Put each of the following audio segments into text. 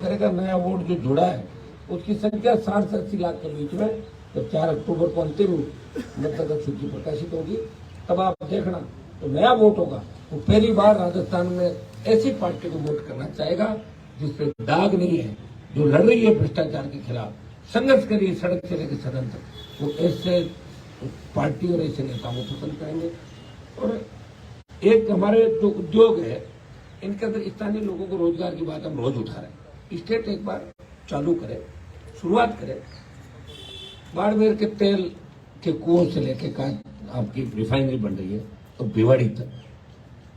करेगा। नया वोट जो जुड़ा है उसकी संख्या 60 से 80 लाख के बीच में। तो 4 अक्टूबर को अंतिम मतदाता सूची प्रकाशित होगी, तब आप देखना तो नया वोट होगा। वो पहली बार राजस्थान में ऐसी पार्टी को वोट करना चाहेगा जिसपे दाग नहीं है, जो लड़ रही है भ्रष्टाचार के खिलाफ, संघर्ष करिए सड़क से लेकर सदन तक। वो ऐसे पार्टी और ऐसे नेताओं को पसंद करेंगे। और एक हमारे जो उद्योग है इनके अंदर स्थानीय लोगों को रोजगार की बात हम रोज उठा रहे हैं। स्टेट एक बार चालू करे, शुरुआत करे। बाड़मेर के तेल के कुओं से लेके आपकी रिफाइनरी बन रही है तो भिवाड़ी तक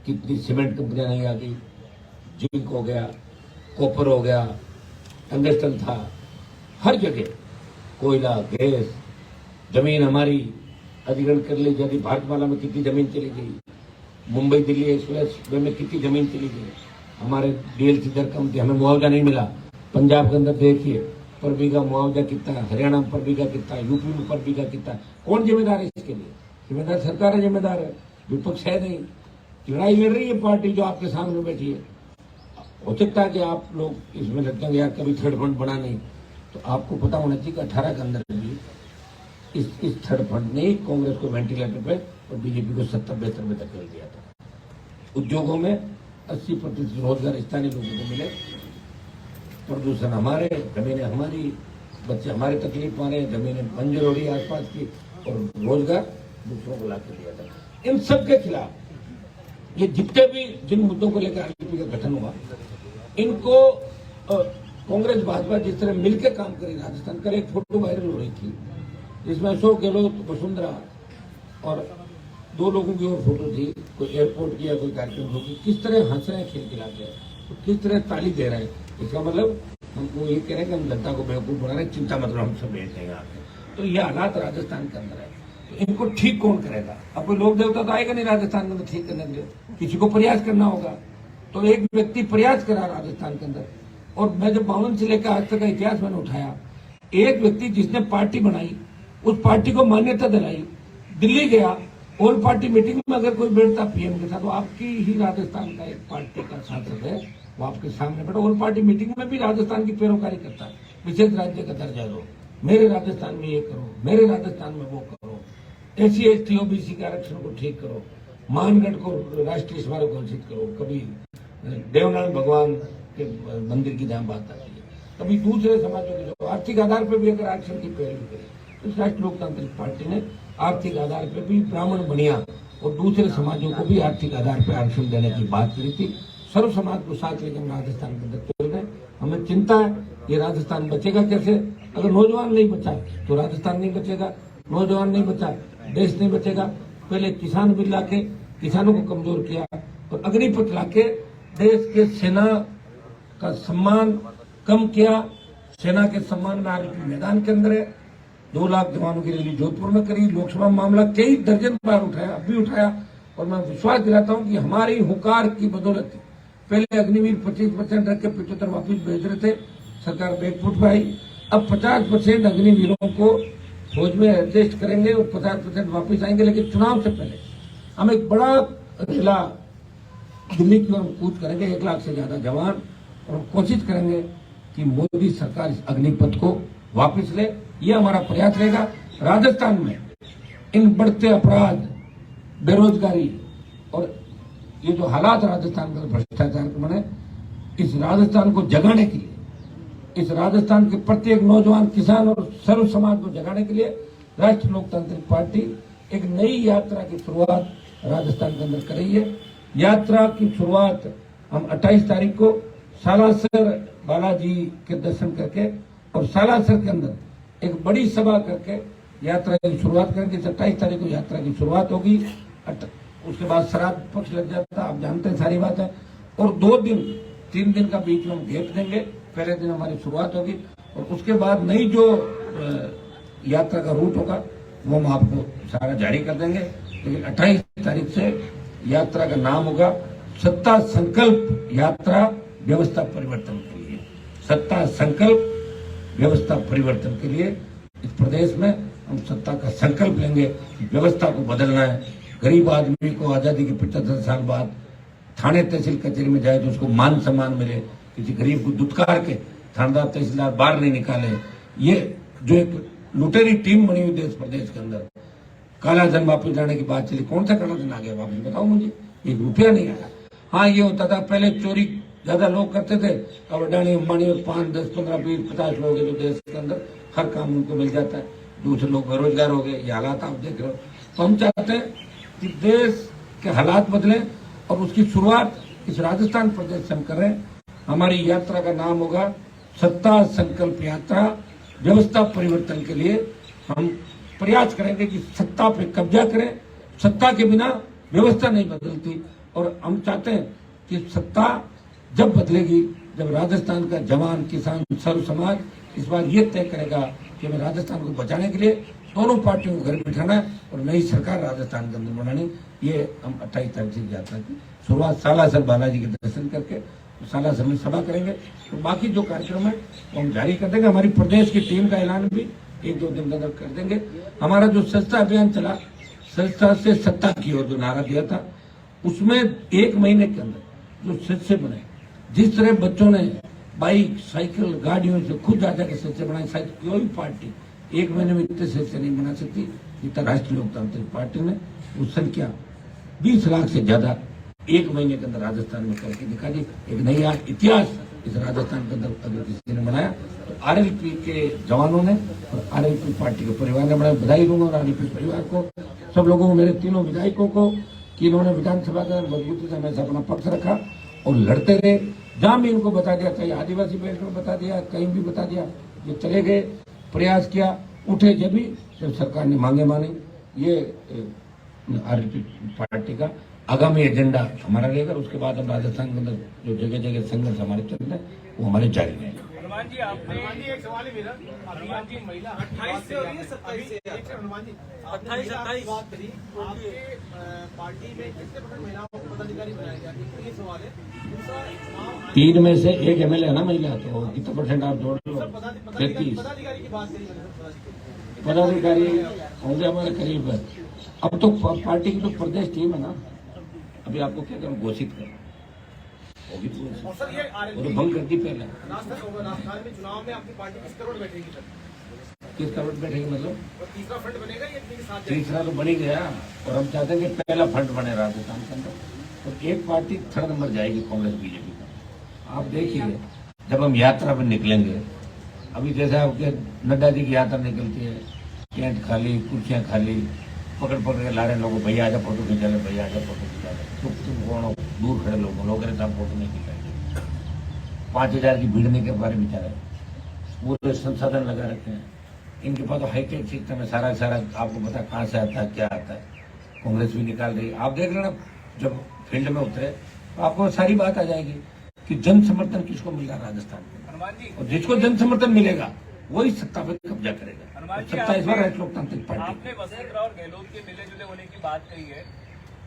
कितनी सीमेंट कंपनियां नहीं आ गई। जिंक हो गया, कॉपर हो गया, टंगस्टन था, हर जगह कोयला, गैस, जमीन हमारी अधिग्रहण कर ली जाती। भारतमाला में कितनी जमीन चली गई, मुंबई दिल्ली एक्सप्रेस वे में कितनी जमीन चली गई। हमारे डीएलसी दर कम थी, हमें मुआवजा नहीं मिला। पंजाब के अंदर देखिए पर बीघा मुआवजा कितना है, हरियाणा में पर बीघा कितना है, यूपी में पर बीघा कितना है। कौन जिम्मेदार है इसके लिए? जिम्मेदार सरकार है, जिम्मेदार है, विपक्ष है नहीं। लड़ाई लड़ रही है पार्टी जो आपके सामने बैठी है। हो सकता है कि आप लोग इसमें लगते हैं यार कभी थर्ड फंड बना नहीं, तो आपको पता होना चाहिए कि 18 के अंदर भी इस थर्ड फंड ने कांग्रेस को वेंटिलेटर पे और बीजेपी को 70-72 में धकेल दिया था। उद्योगों में 80% रोजगार स्थानीय लोगों को मिले। प्रदूषण हमारे, जमीनें हमारी, बच्चे हमारे तकलीफ पा रहे हैं, जमीनें बंजर हो रही है आसपास की, और रोजगार दूसरों को लाकर दिया था। इन सब के खिलाफ ये जितने भी जिन मुद्दों को लेकर आईपी का गठन हुआ, इनको कांग्रेस भाजपा जिस तरह मिलकर काम करी राजस्थान। कल एक फोटो वायरल हो रही थी जिसमें अशोक गहलोत, वसुंधरा और 2 लोगों की और फोटो थी, कोई एयरपोर्ट की या कोई कार्यक्रम होगी, किस तरह हंस रहे हैं, खेल खिलाते हैं, तो किस तरह ताली दे रहे हैं। इसका मतलब हमको ये कह रहे हैं कि हम जनता को बेवकूफ बना रहे हैं, चिंता मतलब हम सब भेज देंगे आपके। तो ये हालात राजस्थान के अंदर है, तो इनको ठीक कौन करेगा? अब कोई लोक देवता तो आएगा नहीं राजस्थान के अंदर ठीक करने के लिए, किसी को प्रयास करना होगा। तो एक व्यक्ति प्रयास करा राजस्थान के अंदर, और मैं जब 52 से लेकर आज तक का इतिहास मैंने उठाया, एक व्यक्ति जिसने पार्टी बनाई, उस पार्टी को मान्यता दिलाई, दिल्ली गया, ऑल पार्टी मीटिंग में अगर कोई बैठता पीएम के साथ, तो आपकी ही राजस्थान का एक पार्टी का सांसद है, वो आपके सामने बैठा, ऑल पार्टी मीटिंग में भी राजस्थान की पैरोकारी करता है। विशेष राज्य का दर्जा दो, मेरे राजस्थान में ये करो, मेरे राजस्थान में वो करो, SC/ST OBC के आरक्षण को ठीक करो, मानगढ़ को राष्ट्रीय स्मारक घोषित करो, कभी देवनारायण भगवान के मंदिर की जहां बात आती है, कभी दूसरे समाजों के जो आर्थिक आधार पर भी अगर आरक्षण की पैरवी करे। तो राष्ट्रीय लोकतांत्रिक पार्टी ने आर्थिक आधार पर भी ब्राह्मण, बनिया और दूसरे समाजों को भी आर्थिक आधार पर आरक्षण देने की बात करी थी। सर्व समाज को साथ लेकर हम राजस्थान के अंदर चल रहे। हमें चिंता है ये राजस्थान बचेगा कैसे? अगर नौजवान नहीं बचा तो राजस्थान नहीं बचेगा, नौजवान नहीं बचा देश नहीं बचेगा। पहले किसान बिल लाके किसानों को कमजोर किया, और अग्निपथ लाके देश के सेना का सम्मान कम किया। सेना के सम्मान में आज मैदान के अंदर है। 2 लाख जवानों की रैली जोधपुर में करी। लोकसभा मामला कई दर्जन बार उठाया, अब भी उठाया, और मैं विश्वास दिलाता हूं कि हमारी हुंकार की बदौलत पहले अग्निवीर 25% रख के 75 वापिस भेज रहे थे, सरकार बैकफुट पे आई। अब 50% अग्निवीरों को फौज में एडजस्ट करेंगे और 50% वापिस आएंगे, लेकिन चुनाव से पहले हम एक बड़ा जिला दिल्ली की ओर कूच करेंगे, 1 लाख से ज्यादा जवान, और हम कोशिश करेंगे कि मोदी सरकार इस अग्निपथ को वापस ले। ये हमारा प्रयास रहेगा। राजस्थान में इन बढ़ते अपराध, बेरोजगारी और ये जो हालात राजस्थान के भ्रष्टाचार के बने, इस राजस्थान को जगाने के लिए, इस राजस्थान के प्रत्येक नौजवान, किसान और सर्व समाज को जगाने के लिए राष्ट्रीय लोकतांत्रिक पार्टी एक नई यात्रा की शुरुआत राजस्थान के अंदर कर रही है। यात्रा की शुरुआत हम 28 तारीख को सालासर बालाजी के दर्शन करके और सालासर के अंदर एक बड़ी सभा करके यात्रा की शुरुआत करेंगे। 27 तारीख को यात्रा की शुरुआत होगी। उसके बाद श्राद्ध पक्ष लग जाता, आप जानते हैं सारी बात है। और 3 दिन का बीच में हम गैप देंगे। पहले दिन हमारी शुरुआत होगी और उसके बाद नई जो यात्रा का रूट होगा वो हम आपको सारा जारी कर देंगे। लेकिन 28 तारीख से यात्रा का नाम होगा सत्ता संकल्प यात्रा व्यवस्था परिवर्तन के लिए। सत्ता संकल्प व्यवस्था परिवर्तन के लिए इस प्रदेश में हम सत्ता का संकल्प लेंगे, व्यवस्था को बदलना है। गरीब आदमी को आजादी के 75 साल बाद थाने तहसील कचहरी में जाए तो उसको मान सम्मान मिले, किसी गरीब को दुत्कार के थानेदार तहसीलदार बाहर नहीं निकाले। ये जो एक लुटेरी टीम बनी हुई देश प्रदेश के अंदर, काला धन वापस जाने की बात चली, कौन सा काला धन आ गया वापस बताओ मुझे? 1 रुपया नहीं आया। हाँ ये होता था पहले, चोरी ज्यादा लोग करते थे, अब अडानी अंबानी और 5, 10, 15, 20, 50 लोग हैं जो देश के अंदर हर काम उनको मिल जाता है, दूसरे लोग बेरोजगार हो गए। ये हालात आप देख रहे हो। तो हम चाहते हैं कि देश के हालात बदलें और उसकी शुरुआत इस राजस्थान प्रदेश से हम करें। हमारी यात्रा का नाम होगा सत्ता संकल्प यात्रा। व्यवस्था परिवर्तन के लिए हम प्रयास करेंगे कि सत्ता पे कब्जा करें। सत्ता के बिना व्यवस्था नहीं बदलती और हम चाहते हैं कि सत्ता जब बदलेगी जब राजस्थान का जवान, किसान, सर्व समाज इस बार ये तय करेगा कि हमें राजस्थान को बचाने के लिए दोनों पार्टियों को घर बिठाना है और नई सरकार राजस्थान के अंदर बनानी। ये हम 28 तारीख से यात्रा की शुरुआत सालासर बालाजी के दर्शन करके सालासर में सभा करेंगे। तो बाकी जो कार्यक्रम है वो हम जारी कर देंगे। हमारी प्रदेश की टीम का ऐलान भी 1-2 दिन के अंदर कर देंगे। हमारा जो स्वच्छता अभियान चला, स्वच्छता से सत्ता की ओर जो नारा दिया था, उसमें 1 महीने के अंदर जो स्वच्छ बने, जिस तरह बच्चों ने बाइक, साइकिल, गाड़ियों से खुद जा जाकर स्वच्छ बनाए, शायद कोई पार्टी 1 महीने में इतने स्वच्छ नहीं बना सकती जितना राष्ट्रीय लोकतांत्रिक पार्टी ने। वो संख्या 20 लाख से ज्यादा 1 महीने के अंदर राजस्थान में करके दिखा दी। एक नया इतिहास इस राजस्थान के अंदर अगर किसी ने बनाया तो आरएलपी के जवानों ने और आरएलपी पार्टी के परिवार ने बनाया। बधाई दूंगा और आरएलपी परिवार को, सब लोगों को, मेरे तीनों विधायकों को कि इन्होंने विधानसभा के अंदर मजबूती से हमेशा अपना पक्ष रखा और लड़ते रहे। जहां भी इनको बता दिया, चाहे आदिवासी बेल्ट में बता दिया, कहीं भी बता दिया, ये चले गए, प्रयास किया, उठे जब सरकार ने मांगे मानी। ये आरएलपी पार्टी का आगामी एजेंडा हमारा रहेगा। उसके बाद हम राजस्थान के अंदर जो जगह जगह संघर्ष हमारे चल रहे हैं वो हमारे जारी रहेगा। हनुमान जी, आपने एक सवाल है मेरा। हनुमान जी, महिला 28 से हो रही है 27 से? हनुमान जी 28 बात करी, आपके पार्टी में कितने परसेंट महिलाओं को पदाधिकारी बनाया गया? ये सवाल है। 3 में से 1 एमएलए है ना महिला, तो कितना परसेंट आप जोड़ लो? 33 पदाधिकारी की बात करी। पदाधिकारी होंगे हमारे करीब। अब तो पार्टी की तो प्रदेश टीम है ना, अभी आपको क्या करूँ, घोषित करो होगी तो वो तो भंग कर दी पहले। राजस्थान में चुनाव में आपकी पार्टी किस करोड़ बैठेगी सर? किस करोड़ बैठेगी मतलब? तीसरा फंड बनेगा या इतने के साथ? तीसरा तो बन ही गया और हम चाहते हैं कि पहला फंड बने राजस्थान के अंदर। तो एक पार्टी 3rd नंबर जाएगी, कांग्रेस बीजेपी का। आप देखिए जब हम यात्रा पर निकलेंगे, अभी जैसे आपके नड्डा जी की यात्रा निकलती है, टेंट खाली, कुर्सियां खाली, पकड़ के ला रहे लोगों, भैया आजा फोटो खिंचा ले, भैया आजा फोटो खिंचा ले। तुम कौन हो? दूर खड़े लोग कहते हैं फोटो नहीं खिंचाएंगे। 5000 की भीड़ नहीं कर पा रहे बेचारे, पूरे संसाधन लगा रखे हैं इनके पास। तो हाईटेक सिस्टम है, सारा आपको पता कहाँ से आता है, क्या आता है। कांग्रेस भी निकाल रही है। आप देख रहे ना, जब फील्ड में उतरे तो आपको सारी बात आ जाएगी कि जन समर्थन किसको मिल रहा है राजस्थान में, और जिसको जन समर्थन मिलेगा वही सत्ता पर कब्जा करेगा। सत्ता इस बार लोकतांत्रिक पार्टी। आपने वसुंधरा और गहलोत के मिले जुले होने की बात कही है,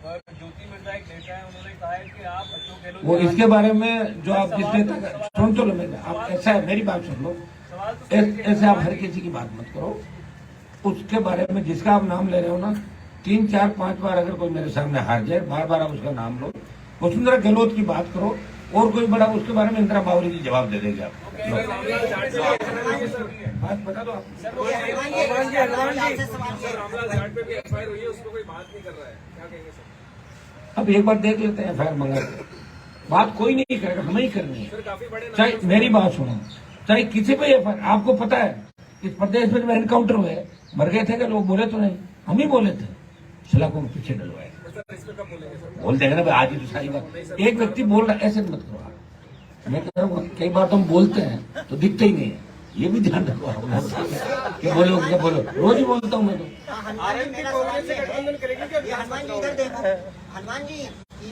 और ज्योति मिर्जा एक नेता है, उन्होंने कहा है कि आप अशोक गहलोत वो इसके बारे में जो आप जिस नेता का सुन तो लो, आप ऐसा है, मेरी बात सुन लो, ऐसे आप हर किसी की बात मत करो। उसके बारे में जिसका आप नाम ले रहे हो ना, 3, 4, 5 बार अगर कोई मेरे सामने हार जाए, बार आप उसका नाम लो। वसुंधरा गहलोत की बात करो, और कोई बड़ा उसके बारे में इंदिरा बावरी जी जवाब दे देंगे आप। बात बता दो आप। अब एक बार देख लेते हैं एफआईआर मंगा के। बात कोई नहीं करेगा, हमें ही करनी है। चाहे मेरी बात सुनो, चाहे किसी पे एफआईआर, आपको पता है इस प्रदेश में जब एनकाउंटर हुए, मर गए थे क्या लोग? बोले तो नहीं, हम ही बोले थे, सलाखों में पीछे डलवाए। बोल देंगे ना भाई, आज ही तो सारी बात। एक व्यक्ति बोल रहा है, ऐसे मत करो आप। मैं कह रहा हूँ कई बार तो हम बोलते हैं तो दिखते ही नहीं है, ये भी ध्यान रखो आप। क्या बोलो, क्या बोलो, रोज ही बोलता हूँ मैं तो। हनुमान जी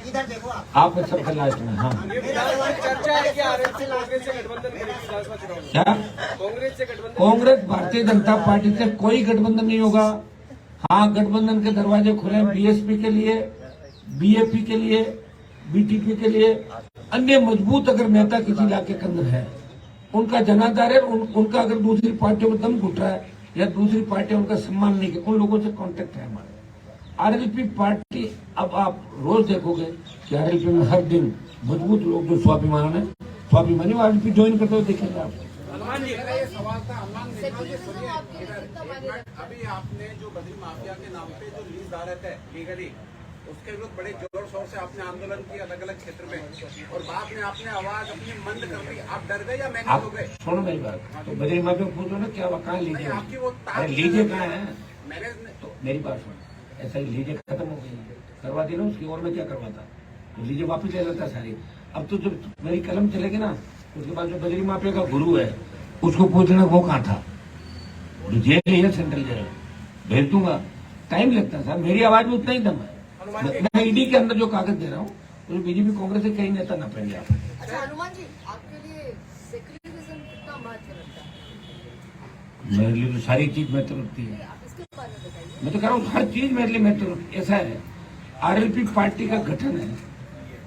इधर देखो आप सबसे लास्ट में। हाँ, चर्चा है कि कांग्रेस से गठबंधन करेगी क्या? कांग्रेस से गठबंधन? कांग्रेस भारतीय जनता पार्टी से कोई गठबंधन नहीं होगा। हाँ, गठबंधन के दरवाजे खुले बीएसपी के लिए, बीएपी के लिए, बीटीपी के लिए। अन्य मजबूत अगर नेता किसी इलाके के अंदर है, उनका जनाधार है, उनका अगर दूसरी पार्टियों में दम घुट रहा है या दूसरी पार्टी उनका सम्मान नहीं किया, उन लोगों से कांटेक्ट है हमारे। आरएलपी पार्टी, अब आप रोज देखोगे कि आरएलपी में हर दिन मजबूत लोग जो स्वाभिमान है, स्वाभिमानी आरएलपी ज्वाइन करते हुए देखेंगे आप। हनुमान जी मेरा ये सवाल था अम्मान सेक्युलरिज्म आपके लिए कितना मायने रखता है? अभी आपने जो बद्री माफिया के नाम पे जो लीज धारक है लीगली, उसके विरुद्ध बड़े जोर शोर से आपने आंदोलन किया अलग अलग क्षेत्र में, और बाद में आपने आवाज अपनी मंद कर दी। आप डर गए या मैनेज आप हो गए? सुनो मेरी बात, तो बद्री माफिया को पूछो ना क्या कहाँ लीजिए, नहीं, आपकी वो अरे लीजिए कहाँ है, मैनेज तो मेरी बात सुनो, ऐसा ही लीजिए खत्म हो गई, करवा दी ना उसकी, और मैं क्या करवाता, तो लीजिए वापस ले लेता सारी। अब तो जब मेरी कलम चलेगी ना, उसके बाद जो बद्री माफिया का गुरु है उसको पूछना वो कहाँ था, जो जेल है सेंट्रल जेल, भेज दूंगा। टाइम लगता है साहब, मेरी आवाज में उतना ही दम है। मैं ईडी के अंदर जो कागज दे रहा हूँ उसमें बीजेपी कांग्रेस से कहीं नेता ना पहले आप। अच्छा हनुमान जी, आपके लिए सेक्युलरिज्म कितना महत्व रखता है? मेरे लिए तो सारी चीज महत्व रखती है। आप इसके बारे में बताइए। मैं तो कह रहा हूँ हर चीज मेरे लिए महत्व रखती है। ऐसा है, आरएलपी पार्टी का गठन है,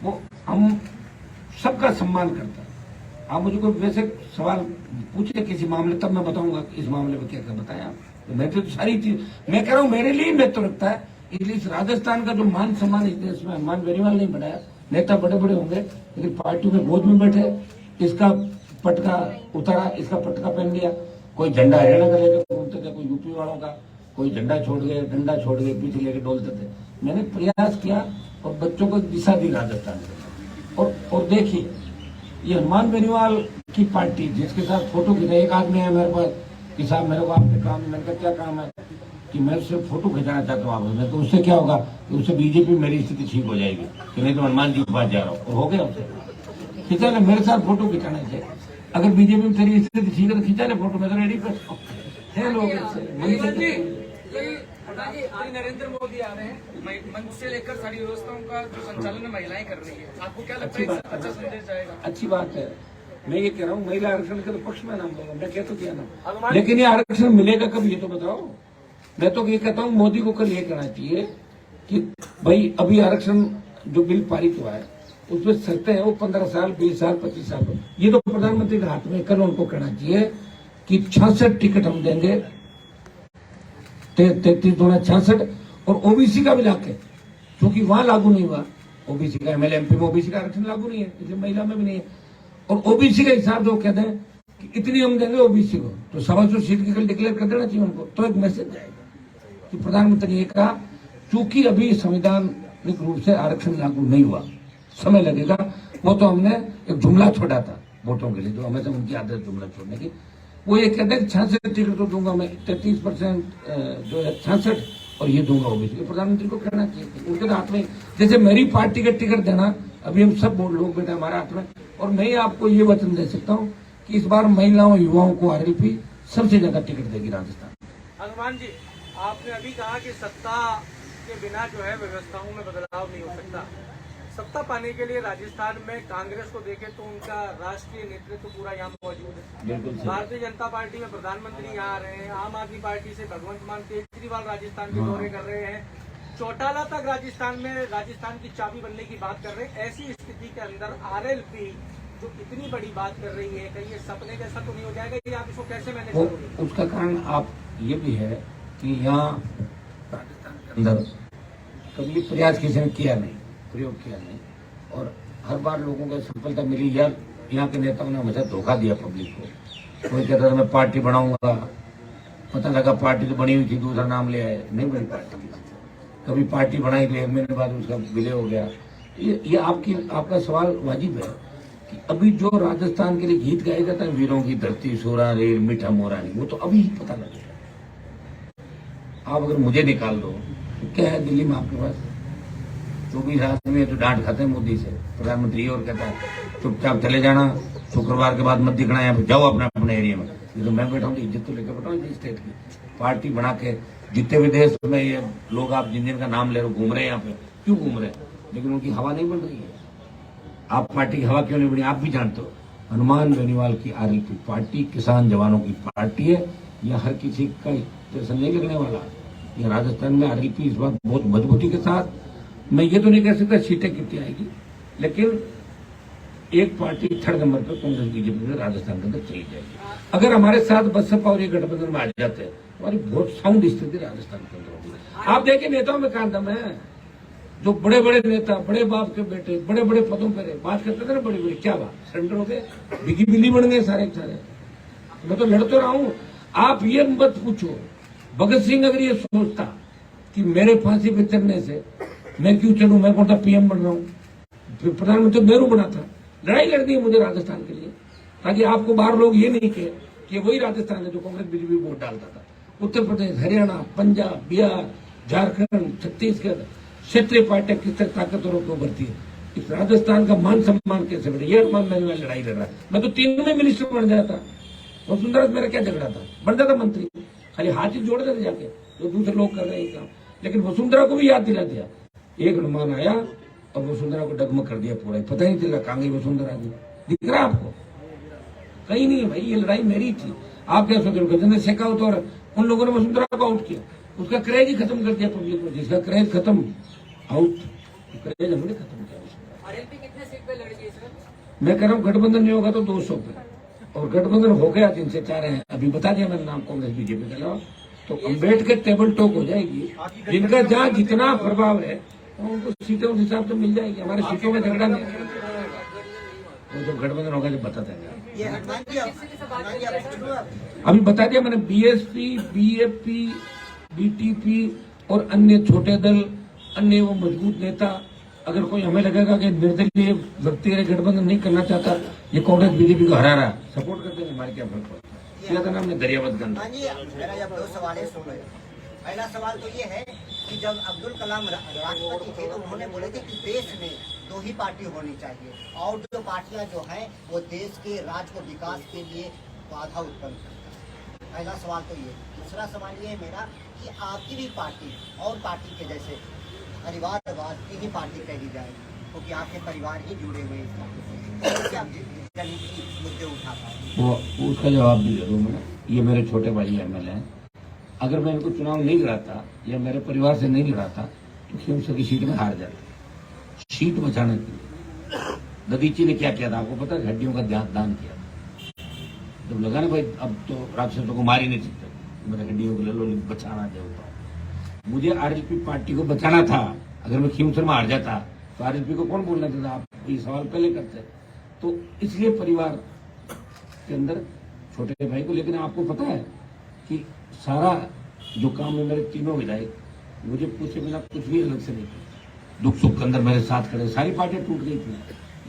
वो हम सबका सम्मान करता है। आप मुझे कोई वैसे सवाल पूछे किसी मामले, तब मैं बताऊंगा कि इस मामले में क्या क्या बताया। तो मैं तो सारी चीज मैं कह रहा हूँ मेरे लिए महत्व रखता है। इसलिए इस राजस्थान का जो मान सम्मान इस देश में हनुमान बेनीवाल नहीं बढ़ाया। नेता बड़े बड़े होंगे लेकिन पार्टी में गोद में बैठे, इसका पटका उतारा, इसका पटका पहन लिया। कोई झंडा हरियाणा का लेकर घूमते थे, कोई यूपी वालों का, कोई झंडा छोड़ गए, डंडा छोड़ गए, पीछे लेके डोलते थे। मैंने प्रयास किया और बच्चों को दिशा दी राजस्थान में। और देखिए ये हनुमान बेनीवाल की पार्टी जिसके साथ फोटो खींचा, एक आदमी है मेरे पास कि साहब मेरे को आपके काम, मैंने कहा क्या काम है, कि मैं उससे फोटो खिंचाना चाहता हूँ आपस में। तो उससे क्या होगा कि उससे बीजेपी मेरी स्थिति ठीक हो जाएगी, कि नहीं तो हनुमान जी के पास जा रहा हूँ। हो गया उससे खिंचा ले, मेरे साथ फोटो खिंचाना चाहिए। अगर बीजेपी में तेरी स्थिति ठीक है तो खिंचा ले फोटो, मैं तो रेडी कर है लोग नरेंद्र मोदी आ रहे हैं, मंच से लेकर सारी व्यवस्थाओं का जो संचालन महिलाएं कर रही है, आपको क्या लगता है अच्छा संदेश जाएगा? अच्छी बात है। मैं ये कह रहा हूँ महिला आरक्षण के तो पक्ष में नाम लूंगा, मैं कह तो किया ना, लेकिन ये आरक्षण मिलेगा कब ये तो बताओ। मैं तो ये कहता हूँ मोदी को कल ये कहना चाहिए कि भाई अभी आरक्षण जो बिल पारित हुआ है उसमें शर्तें हैं, वो 15 साल 20 साल 25 साल, ये तो प्रधानमंत्री के हाथ में। कल उनको कहना चाहिए कि 66 टिकट हम देंगे, 33 दूना 66, और ओबीसी का भी लाके, क्योंकि वहां लागू नहीं हुआ ओबीसी का, एमएलए एमपी में ओबीसी का आरक्षण लागू नहीं है, इसलिए महिला में भी नहीं है। और ओबीसी के हिसाब से वो कहते हैं कि इतनी हम देंगे ओबीसी को, तो 125 सीट की कल डिक्लेयर कर देना चाहिए उनको, तो एक मैसेज जाएगा कि प्रधानमंत्री ने ये कहा चूंकि अभी संवैधानिक रूप से आरक्षण लागू नहीं हुआ, समय लगेगा। वो तो हमने एक जुमला छोड़ा था वोटों के लिए, जो हमेशा उनकी आदत जुमला छोड़ने की। वो ये कहते हैं 66 टिकट तो दूंगा मैं, 33% जो है 66, और ये दूंगा ओबीसी। प्रधानमंत्री को कहना चाहिए, उनके हाथ में, जैसे मेरी पार्टी का टिकट देना, अभी हम सब लोग बैठे हमारे हाथ में। और मैं आपको ये वचन दे सकता हूँ कि इस बार महिलाओं युवाओं को आरएलपी सबसे ज्यादा टिकट देगी राजस्थान। हनुमान जी, आपने अभी कहा कि सत्ता के बिना जो है व्यवस्थाओं में बदलाव नहीं हो सकता। सत्ता पाने के लिए राजस्थान में कांग्रेस को देखें तो उनका राष्ट्रीय नेतृत्व पूरा यहाँ मौजूद है। भारतीय जनता पार्टी में प्रधानमंत्री यहाँ आ रहे हैं, आम आदमी पार्टी से भगवंत मान केजरीवाल राजस्थान के दौरे कर रहे हैं, चौटाला तक राजस्थान की चाबी बनने की बात कर रहे हैं। ऐसी स्थिति के अंदर आरएलपी जो इतनी बड़ी बात कर रही है, कहीं ये सपने जैसा तो नहीं हो जाएगा? ये आप इसको कैसे मैनेज करोगे? उसका कारण आप ये भी है कि यहाँ राजस्थान के अंदर कभी प्रयास किसी ने किया नहीं, प्रयोग किया नहीं, और हर बार लोगों को सफलता मिली। यार यहाँ के नेताओं ने हमेशा धोखा दिया पब्लिक को। कोई कहता था मैं पार्टी बनाऊंगा, पता लगा पार्टी तो बनी हुई थी, दूसरा नाम ले आए, नहीं बनी पार्टी। कभी पार्टी बनाई तो 1 महीने बाद उसका विलय हो गया। ये आपका सवाल वाजिब है कि अभी जो राजस्थान के लिए गीत गाया जाता है, वीरों की धरती सोरा रेल मीठा मोरानी, वो तो अभी ही पता लगेगा। आप अगर मुझे निकाल दो तो क्या है दिल्ली में आपके पास 24 आदमी तो डांट खाते हैं मोदी से, प्रधानमंत्री और कहता है चुपचाप चले जाना, शुक्रवार के बाद मत दिखना, यहाँ पे जाओ अपने अपने एरिया में। ये तो मैं बैठा हूँ, इज्जत तो लेकर बैठा हूँ स्टेट की। पार्टी बना के जितने भी देश में ये लोग आप जिन जिन का नाम ले रहे हो घूम रहे हैं यहाँ पे, क्यों घूम रहे हैं? लेकिन उनकी हवा नहीं बन रही है। आप पार्टी की हवा क्यों नहीं बनी आप भी जानते हो। हनुमान बेनीवाल की आरएलपी पार्टी किसान जवानों की पार्टी है, यह हर किसी का स्टेशन नहीं लगने वाला। यह राजस्थान में आरएलपी इस बार बहुत मजबूती के साथ, मैं ये तो नहीं कह सकता सीटें कितनी आएगी, लेकिन एक पार्टी 3rd नंबर पर कांग्रेस बीजेपी में राजस्थान के अंदर चली जाएगी। अगर हमारे साथ बसपा और ये गठबंधन में आ जाते हैं, हमारी बहुत साउंड स्थिति राजस्थान के अंदर होगी। आप देखिए नेताओं में कहाँ दम है, जो बड़े बड़े नेता, बड़े बाप के बेटे, बड़े बड़े पदों पर है, बात करते थे ना बड़ी बड़ी, क्या बात, सरेंडर हो गए, बिगी बिल्ली बन गए सारे के सारे। मैं तो लड़ तो रहा हूं। आप ये मत पूछो, भगत सिंह अगर ये सोचता कि मेरे फांसी पे चढ़ने से मैं क्यों चढ़ूं, मैं कौन सा पीएम बन रहा हूं, फिर प्रधानमंत्री नेहरू बना था। लड़ाई लड़नी है मुझे राजस्थान के लिए, ताकि आपको बाहर लोग ये नहीं कहे कि वही राजस्थान है जो कांग्रेस बीजेपी वोट डालता था। उत्तर प्रदेश, हरियाणा, पंजाब, बिहार, झारखंड, छत्तीसगढ़, क्षेत्रीय पार्टियां किस तरह ताकतवरों को उभरती है, इस राजस्थान का मान सम्मान कैसे बढ़े, ये मान मेरे में लड़ाई लड़ रहा है। मैं तो 3 में मिनिस्टर बन जाता, वसुंधरा से मेरा क्या झगड़ा था, बन जाता मंत्री, खाली हाथ ही जोड़ देते जाके, जो दूसरे लोग कर रहे हैं काम। लेकिन वसुंधरा को भी याद दिला दिया, एक हनुमान आया और वसुंधरा को डगमग कर दिया पूरा, पता ही नहीं चला कहाँ गई वसुंधरा जी। दिख रहा आपको? कहीं नहीं है भाई, ये लड़ाई मेरी थी। आप क्या सोच रहे हो, गजेंद्र शेखावत और उन लोगों ने वसुंधरा को आउट किया, उसका क्रेज ही खत्म कर दिया पब्लिक में। जिसका क्रेज खत्म, आउट, क्रेज हमने खत्म किया। आरएलपी कितने सीट पे लड़ेगी सर? मैं कह रहा हूँ गठबंधन नहीं होगा तो 200 पे, और गठबंधन हो गया 3 से 4 है, अभी बता दिया मैंने नाम कांग्रेस बीजेपी के अलावा, तो अम्बेडकर टेबल टॉक हो जाएगी। जिनका जहाँ जितना प्रभाव है उनको सीटें उस हिसाब से मिल जाएगी। हमारे सीटों में झगड़ा नहीं, वो जब गठबंधन होगा जब बता देंगे। अभी बता दिया मैंने, बीएसपी, बीएपी, बीटीपी और अन्य छोटे दल, अन्य वो मजबूत नेता, अगर कोई हमें लगेगा कि निर्दलीय व्यक्ति गठबंधन नहीं करना चाहता, ये कांग्रेस बीजेपी को हरा रहा, सपोर्ट कर देंगे, हमारे क्या फर्क पड़ता है। किया था ना हमने दरियावत गंज। मेरा जब 2 सवाल है सुन रहे। पहला सवाल तो ये है कि जब अब्दुल कलाम राष्ट्रपति थे तो उन्होंने बोले थे कि देश में 2 ही पार्टी होनी चाहिए, और जो पार्टियां जो हैं वो देश के राज्य को विकास के लिए बाधा उत्पन्न करता है। पहला सवाल तो ये। दूसरा सवाल ये है मेरा कि आपकी भी पार्टी और पार्टी के जैसे परिवारवाद की ही पार्टी कही जाए, क्योंकि तो आपके परिवार ही जुड़े हुए हैं इस पार्टी से, आप मुद्दे उठा पाए। वो उसका जवाब भी दे दूँ मैं। ये मेरे छोटे भाई एमएलए हैं, अगर मैं इनको चुनाव नहीं लड़ाता या मेरे परिवार से नहीं लड़ाता तो खींवसर की सीट में हार जाता। सीट बचाने के लिए ददीची ने क्या किया था आपको पता है? हड्डियों का दान किया। जब लगा ना भाई अब तो राक्षसों को मार ही नहीं सकते, मेरे हड्डियों को ले लो, बचाना चाहता हूँ। मुझे आरएलपी पार्टी को बचाना था। अगर मैं खींवसर में हार जाता तो आरएलपी को कौन बोलना चाहता? आप ये सवाल पहले करते। तो इसलिए परिवार के अंदर छोटे भाई को, लेकिन आपको पता है कि सारा जो काम है मेरे तीनों विधायक मुझे पूछे बिना कुछ भी अलग से नहीं किया। दुख सुख के अंदर मेरे साथ खड़े, सारी पार्टियां टूट गई थी,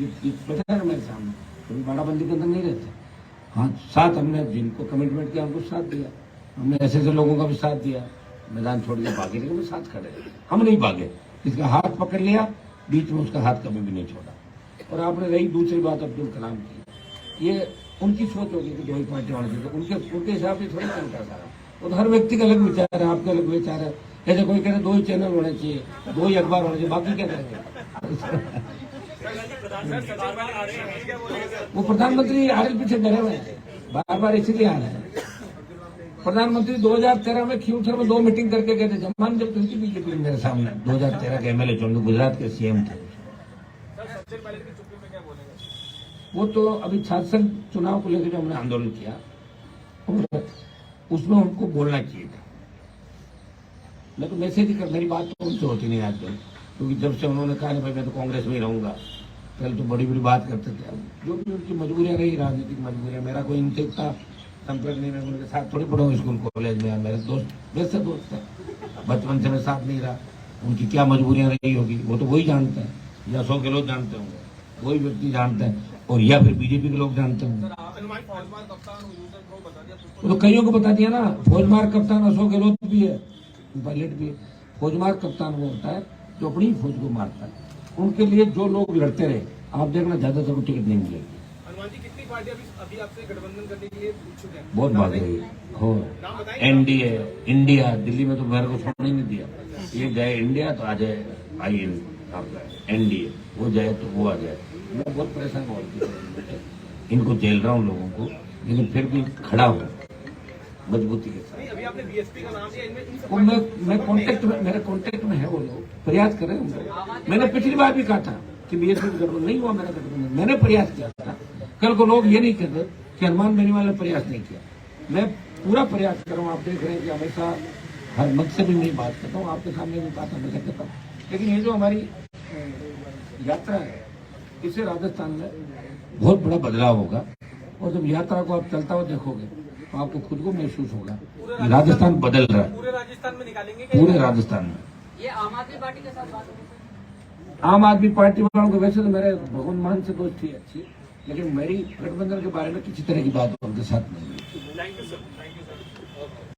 ये पता है ना मेरे सामने, कभी बाड़ाबंदी के अंदर नहीं रहते। हाँ, साथ हमने जिनको कमिटमेंट किया उनको साथ दिया, हमने ऐसे ऐसे लोगों का भी साथ दिया। मैदान छोड़ के भागे, लेकिन साथ खड़े, हम नहीं भागे। इसका हाथ पकड़ लिया, बीच में उसका हाथ कभी भी नहीं छोड़ा। और आपने रही दूसरी बात अब्दुल कलाम की, ये उनकी सोच होगी कि 2 ही पार्टी होनी चाहिए, उनके हिसाब से थोड़ी चलता सारा। और हर व्यक्ति का अलग विचार है, आपका अलग विचार है। जैसे कोई कहते 2 ही चैनल होने चाहिए, 2 ही अखबार होने चाहिए, बाकी क्या करेंगे? वो प्रधानमंत्री आरएलपी से डरे हुए हैं, बार बार इसीलिए आ रहे हैं। प्रधानमंत्री 2013 में खींवसर में 2 मीटिंग करके गए थे, जमान जब तुमकी बीजेपी मेरे सामने 2013 के एमएलए चुन, गुजरात के सीएम थे। वो तो अभी शासन चुनाव को लेकर जो हमने आंदोलन किया उसमें उनको बोलना चाहिए था। मैं तो मैसेज ही कर, मेरी बात तो उनसे होती नहीं आज तक, क्योंकि जब से उन्होंने कहा भाई मैं तो कांग्रेस में ही रहूंगा, पहले तो बड़ी बड़ी बात करते थे। जो भी उनकी मजबूरियां रही, राजनीतिक मजबूरियां, मेरा कोई इनसे इतना संपर्क नहीं, मैं उनके साथ थोड़ी पढ़ा हूँ स्कूल कॉलेज में, मेरे दोस्त वैसे दोस्त है, बचपन से मैं साथ नहीं रहा। उनकी क्या मजबूरियां रही होगी वो तो वही जानते हैं, या 100 के लोग जानते होंगे, वही व्यक्ति जानते हैं, और या फिर बीजेपी के लोग जानते होंगे। तो कईयों को बता दिया ना, फौजमार कप्तान अशोक गहलोत भी है, पायलट भी है। फौजमार कप्तान वो होता है जो अपनी फौज को मारता है। उनके लिए जो लोग लड़ते रहे, आप देखना ज्यादा से टिकट नहीं मिलेगी। हनुमान जी, कितनी पार्टियां अभी आपसे गठबंधन करने के लिए इच्छुक हैं? बहुत भाग रही हो, एनडीए, इंडिया, दिल्ली में तो मेरे को छोड़ने नहीं दिया। ये जाए इंडिया तो आ जाए IN आपका एनडीए, वो जाए तो वो आ जाए। मैं बहुत परेशान हूँ इनको, झेल रहा हूँ लोगों को, लेकिन फिर भी खड़ा हूँ मजबूती के साथ। अभी आपने बीएसपी का नाम लिया, इनमें वो मैं कांटेक्ट में, मेरे कांटेक्ट में है वो लोग, प्रयास कर रहे हैं। मैंने पिछली बार भी कहा था कि बीएसपी गठबंधन नहीं हुआ, मेरा गठबंधन मैंने प्रयास किया था। कल को लोग ये नहीं कहते कि हनुमान बेनीवाल ने प्रयास नहीं किया। मैं पूरा प्रयास कर रहा हूँ। आप देख रहे हैं कि हमेशा हर मत से भी नहीं बात करता हूँ, आपके सामने भी बात हमेशा करता हूँ। लेकिन ये जो हमारी यात्रा है, इससे राजस्थान में बहुत बड़ा बदलाव होगा। और जब यात्रा को आप चलता हुआ देखोगे तो आपको खुद को महसूस होगा कि राजस्थान बदल रहा है। पूरे राजस्थान में निकालेंगे पूरे राजस्थान में। ये आम आदमी पार्टी के साथ बात होगी। आम आदमी पार्टी वालों को वैसे तो मेरे भगवान मान से दोस्ती अच्छी, लेकिन मेरी गठबंधन के बारे में किसी तरह की बात उनके साथ नहीं हुई। Thank you sir.